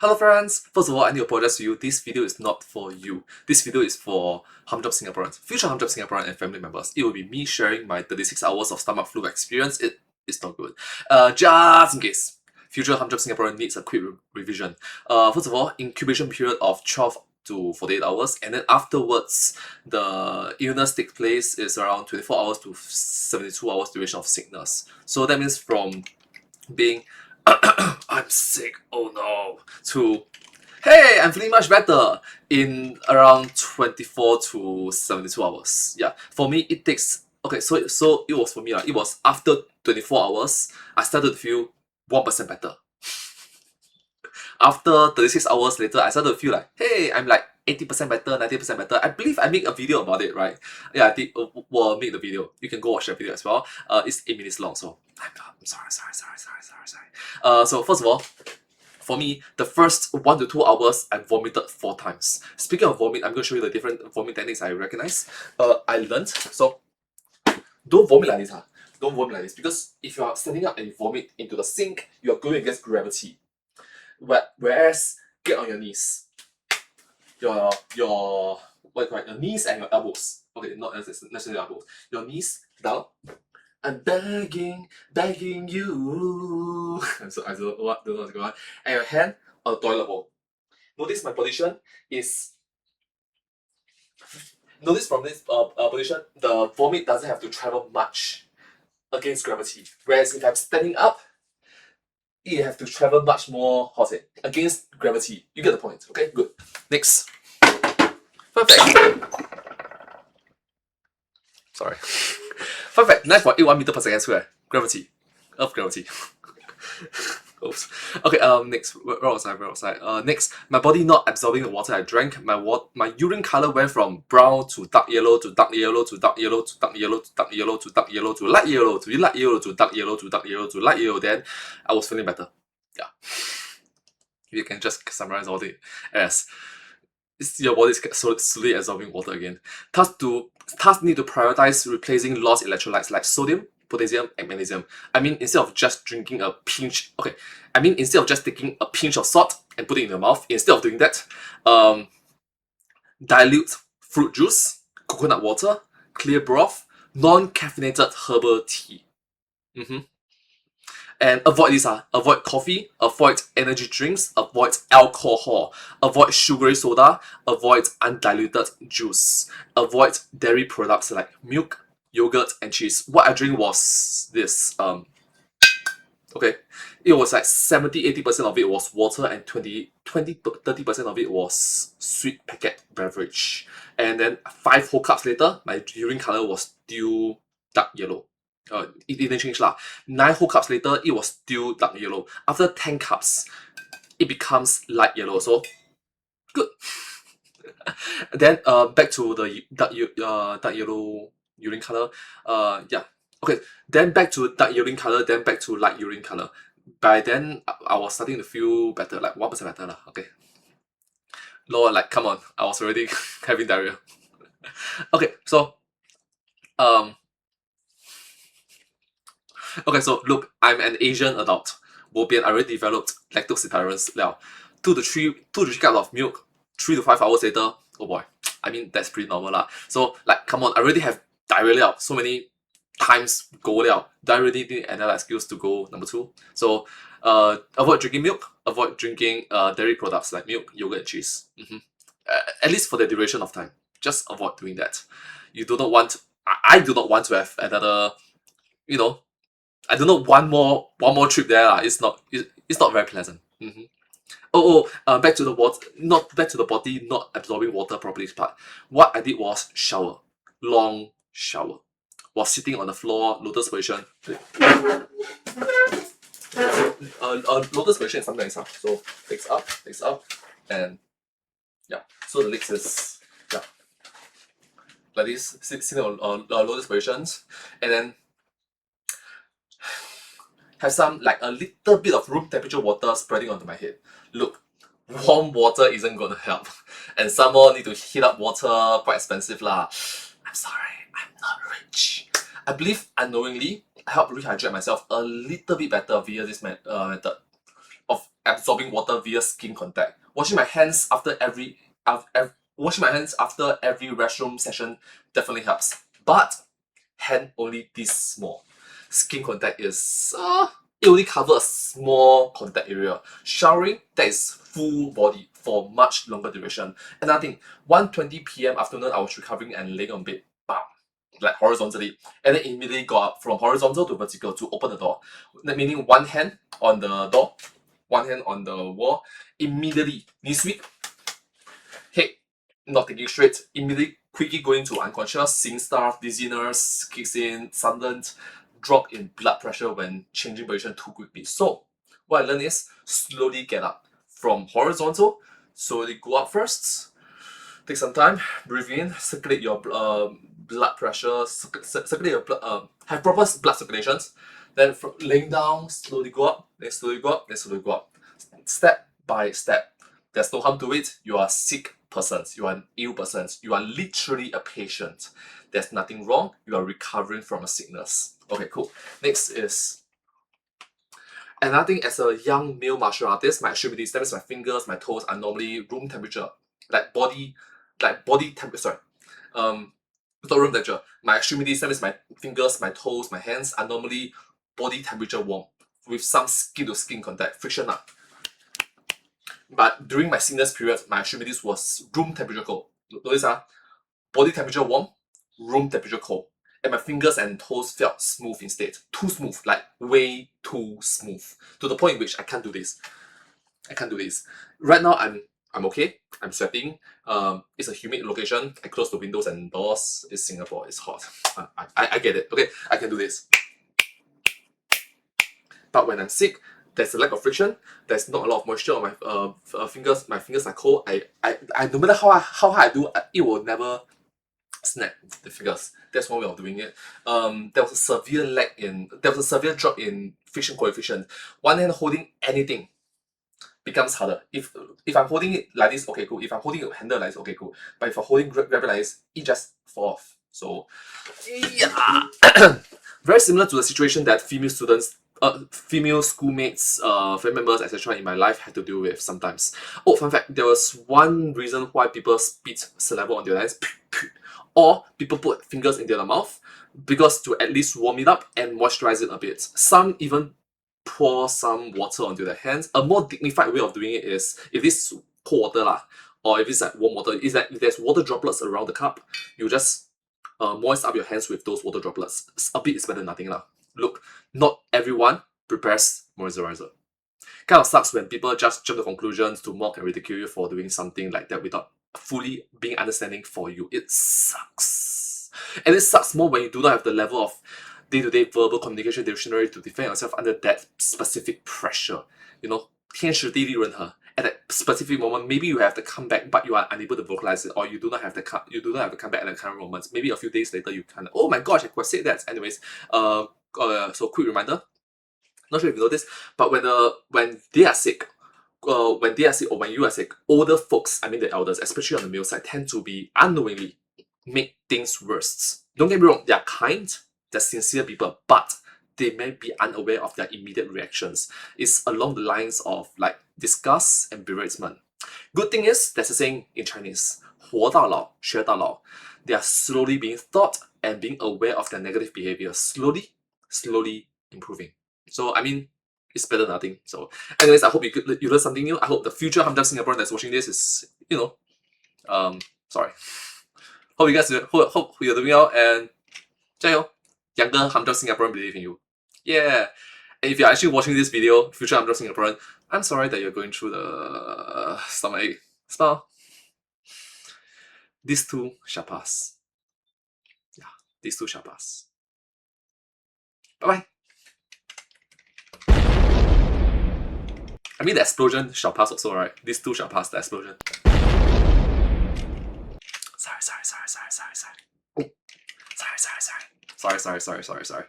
Hello friends! First of all, I need to apologize to you. This video is not for you. This video is for Humdrum Singaporeans, future Humdrum Singaporean and family members. It will be me sharing my 36 hours of stomach flu experience. It's not good. Just in case future Humdrum Singaporean needs a quick revision. First of all, incubation period of 12 to 48 hours, and then afterwards the illness takes place is around 24 hours to 72 hours duration of sickness. So that means from being I'm sick, oh no, to hey, I'm feeling much better in around 24 to 72 hours. Yeah, for me it takes, okay, so it was for me, it was after 24 hours I started to feel 1% better. After 36 hours later, I started to feel like, hey, I'm like 80% better, 90% better. I believe I made a video about it, right? Yeah, I did well, make the video. You can go watch that video as well. It's 8 minutes long, so I'm sorry. So first of all, for me, the first 1 to 2 hours, I vomited 4 times. Speaking of vomit, I'm going to show you the different vomit techniques I recognize. I learned, so don't vomit like this, huh? Don't vomit like this, because if you are standing up and you vomit into the sink, you are going against gravity. Whereas, get on your knees. Your what do you call it? Your knees and your elbows. Okay, not necessarily elbows. Your knees down. I'm begging you. I don't know what's going on. And your hand on the toilet bowl. Notice my position is. Notice from this position, the vomit doesn't have to travel much against gravity. Whereas if I'm standing up, it have to travel much more, how to say, against gravity. You get the point, okay? Good. Next. Perfect. Sorry. Perfect. 9.81 meter per second square. Gravity. Earth gravity. Oops. Okay, next. Where was I? Next, my body not absorbing the water I drank. My urine color went from brown to dark yellow to dark yellow to dark yellow to dark yellow to dark yellow to dark yellow to light yellow to light yellow to dark yellow to dark yellow to light yellow. Then I was feeling better. Yeah. You can just summarize all it as your body is slowly absorbing water again. Thus need to prioritize replacing lost electrolytes like sodium, potassium, and magnesium. I mean, instead of just taking a pinch of salt and putting it in your mouth, instead of doing that, dilute fruit juice, coconut water, clear broth, non-caffeinated herbal tea. And avoid this, avoid coffee, avoid energy drinks, avoid alcohol, avoid sugary soda, avoid undiluted juice, avoid dairy products like milk, yogurt, and cheese. What I drink was this, okay, it was like 70-80% of it was water and 20-30% of it was sweet packet beverage. And then 5 whole cups later, my urine color was still dark yellow. It didn't change lah. 9 whole cups later, it was still dark yellow. After 10 cups, it becomes light yellow. So good. Then back to the dark yellow urine color. Yeah. Okay. Then back to dark urine color. Then back to light urine color. By then, I was starting to feel better, like 1% better lah. Okay. Lord, like come on, I was already having diarrhea. Okay, so okay, so look, I'm an Asian adult. I already developed lactose intolerance now. 2 to 3 cups of milk, 3 to 5 hours later, oh boy. I mean, that's pretty normal lah. So, like, come on, I already have diarrhea so many times go liao. Do I really need another excuse to go number 2? So, avoid drinking milk, avoid drinking dairy products like milk, yogurt, and cheese. At least for the duration of time. Just avoid doing that. You do not want, I do not want to have another, you know, I don't know, one more trip there. It's not very pleasant. Back to the water, not back to the body not absorbing water properly part. What I did was shower. Long shower. While sitting on the floor, lotus position. Lotus position is something like this. So legs up, and yeah. So the legs is like this, sitting on lotus positions, and then have some, like, a little bit of room temperature water spreading onto my head. Look, warm water isn't gonna help. And some more need to heat up water, quite expensive lah. I'm sorry, I'm not rich. I believe unknowingly, I helped rehydrate myself a little bit better via this method. of absorbing water via skin contact. Washing my hands after every restroom session definitely helps. But hand only this small. Skin contact is it only covers a small contact area. Showering, that is full body for much longer duration. Another thing, 1:20 p.m. afternoon, I was recovering and laying on bed, bam, like horizontally, and then immediately got up from horizontal to vertical to open the door. That meaning one hand on the door, one hand on the wall, immediately knee sweep, head not thinking straight, immediately quickly going to unconscious, seeing stars, dizziness kicks in, sudden drop in blood pressure when changing position too quickly. So what I learned is slowly get up from horizontal, slowly go up first, take some time, breathe in, circulate your blood pressure, circulate your blood, have proper blood circulations. Then from laying down, slowly go up, then slowly go up, then slowly go up. Step by step. There's no harm to it. You are sick person. You are an ill person. You are literally a patient. There's nothing wrong. You are recovering from a sickness. Okay, cool. Next is another thing. As a young male martial artist, my extremities, that means my fingers, my toes are normally room temperature, like body temperature. Sorry, not room temperature. My extremities, that means my fingers, my toes, my hands are normally body temperature warm with some skin to skin contact, friction up. But during my sickness period, my extremities was room temperature cold. Notice body temperature warm, room temperature cold. And my fingers and toes felt smooth instead. Too smooth, like way too smooth. To the point in which I can't do this. I can't do this. Right now I'm okay. I'm sweating. It's a humid location. I close the windows and doors. It's Singapore. It's hot. I get it. Okay, I can do this. But when I'm sick, there's a lack of friction. There's not a lot of moisture on my fingers. My fingers are cold. I no matter how hard I do, it will never snap the fingers. That's one way of doing it. There was a severe drop in friction coefficient. One hand holding anything becomes harder. If I'm holding it like this, okay, cool. If I'm holding a handle like this, okay, cool. But if I'm holding grab it like this, it just fall off. So yeah. Very similar to the situation that female students, female schoolmates, family members, etc. in my life had to deal with sometimes. Oh, fun fact, there was one reason why people spit saliva on their hands, or people put fingers in their mouth, because to at least warm it up and moisturize it a bit. Some even pour some water onto their hands. A more dignified way of doing it is, if it's cold water or if it's like warm water, is that if there's water droplets around the cup, you just moist up your hands with those water droplets. A bit is better than nothing lah. Look, not everyone prepares moisturizer. Kind of sucks when people just jump to conclusions to mock and ridicule you for doing something like that without fully being understanding for you. It sucks. And it sucks more when you do not have the level of day-to-day verbal communication dictionary to defend yourself under that specific pressure. You know, 天时地利人和. At that specific moment, maybe you have to come back, but you are unable to vocalize it, or you do not have to come back at the current moment. Maybe a few days later, you can. Oh my gosh, I could have said that. Anyways, so quick reminder. Not sure if you know this, but when they are sick, or when you are sick, older folks, I mean the elders, especially on the male side, tend to be unknowingly make things worse. Don't get me wrong, they are kind, they're sincere people, but they may be unaware of their immediate reactions. It's along the lines of like disgust and beratement. Good thing is, there's a saying in Chinese, 活到老,学到老. They are slowly being taught and being aware of their negative behavior, slowly improving. So I mean, it's better than nothing. So anyways, I hope you learn something new. I hope the future Humdrum Singaporean that's watching this is, sorry. Hope you guys hope you're doing well, and 加油! Younger Humdrum Singaporean believe in you. Yeah. And if you're actually watching this video, future Humdrum Singaporean, I'm sorry that you're going through the stomachache. Smile. These two shall pass. Yeah, these two shall pass. Bye-bye. I mean, the explosion shall pass also, right? These two shall pass, the explosion. Sorry. Sorry.